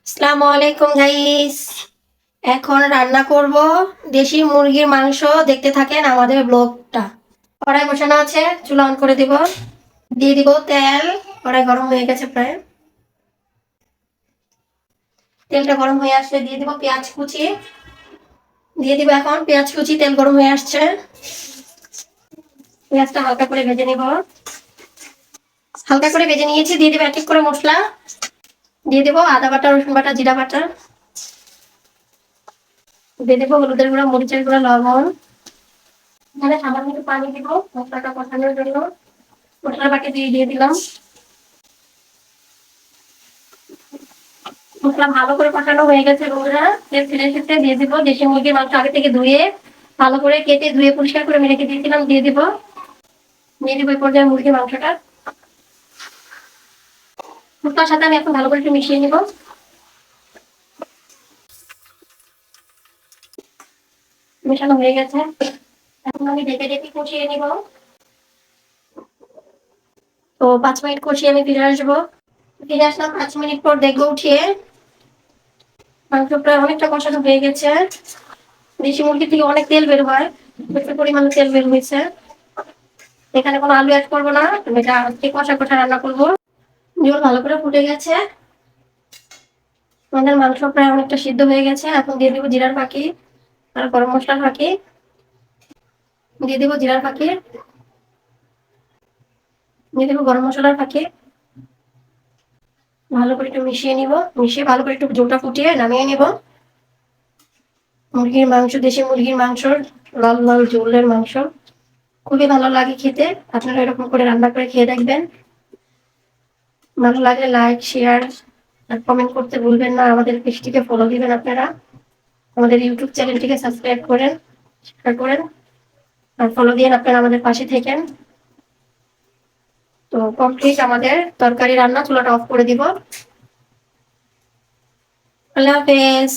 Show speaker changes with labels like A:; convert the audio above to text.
A: আসসালামু আলাইকুম গাইস। এখন রান্না করব দেশি মুরগির মাংস। দেখতে থাকেন আমাদের ব্লগটা। কড়াই বসানো আছে, চুলা অন করে দিব। দিয়ে দিব তেল। কড়াই গরম হয়ে গেছে প্রায়। তেলটা গরম হয়ে আসলে দিয়ে দিব পেঁয়াজ কুচি। দিয়ে দিব এখন পেঁয়াজ কুচি। তেল গরম হয়ে আসছে, পেঁয়াজটা হালকা করে ভেজে নিব। হালকা করে ভেজে নিয়েছি। দিয়ে দিব এক এক করে মশলা। দিয়ে দিব আদা বাটা, রসুন বাটা, জিরা বাটা। দিয়ে দিব হলুদের গুঁড়া, মরিচের গুঁড়া, লবণ। এখানে সামান্য একটু পানি দিব মশলাটা কষানোর জন্য। মশলা বাটি দিয়ে দিলাম। মশলা ভালো করে কষানো হয়ে গেছে বন্ধুরা। তেল ছেড়ে এসেছে। দিয়ে দিব দেশি মুরগির মাংস আগে থেকে ধুয়ে ভালো করে কেটে ধুয়ে পরিষ্কার করে আমি রেখে দিয়েছিলাম। দিয়ে দিব এই পর্যায়ে মুরগির মাংসটা। মশলার সাথে আমি এখন ভালো করে একটু মিশিয়ে নিব। মেশানো হয়ে গেছে। এখন আমি ঢেকে ঢেকে কষিয়ে নিব। তো 5 মিনিট কষিয়ে আমি ফিরে আসবো। ফিরে আসলাম 5 মিনিট পর। দেখবো উঠিয়ে মাংস প্রায় অনেকটা কষানো হয়ে গেছে। দেশি মুরগি থেকে অনেক তেল বের হয়, প্রচুর পরিমাণে তেল বের হয়েছে। এখানে কোনো আলু অ্যাড করবো না, এটা আজকে কষা কষা রান্না করবো। ঝোল ভালো করে ফুটে গেছে। আমাদের মাংস প্রায় অনেকটা সিদ্ধ হয়ে গেছে। এখন দিয়ে দিব জিরার ফাঁকি আর গরম মশলার ফাঁকি। দিয়ে দিব জিরার ফাঁকি। দিয়ে দিব গরম মশলার ফাঁকি। ভালো করে একটু মিশিয়ে নিব। মিশিয়ে ভালো করে একটু ঝোলটা ফুটিয়ে নামিয়ে নিব। মুরগির মাংস, দেশি মুরগির মাংস, লাল লাল ঝোলের মাংস খুবই ভালো লাগে খেতে। আপনারা এরকম করে রান্না করে খেয়ে দেখবেন। ভালো লাগলে লাইক, শেয়ার আর কমেন্ট করতে ভুলবেন না। আমাদের পেজটিকে ফলো দিবেন আপনারা। আমাদের ইউটিউব চ্যানেলটিকে সাবস্ক্রাইব করেন, শেয়ার করেন আর ফলো দিয়ে আপনারা আমাদের পাশে থাকেন। তো কমপ্লিট আমাদের তরকারি রান্না। চুলাটা অফ করে দিব। আল্লাহ হাফেজ।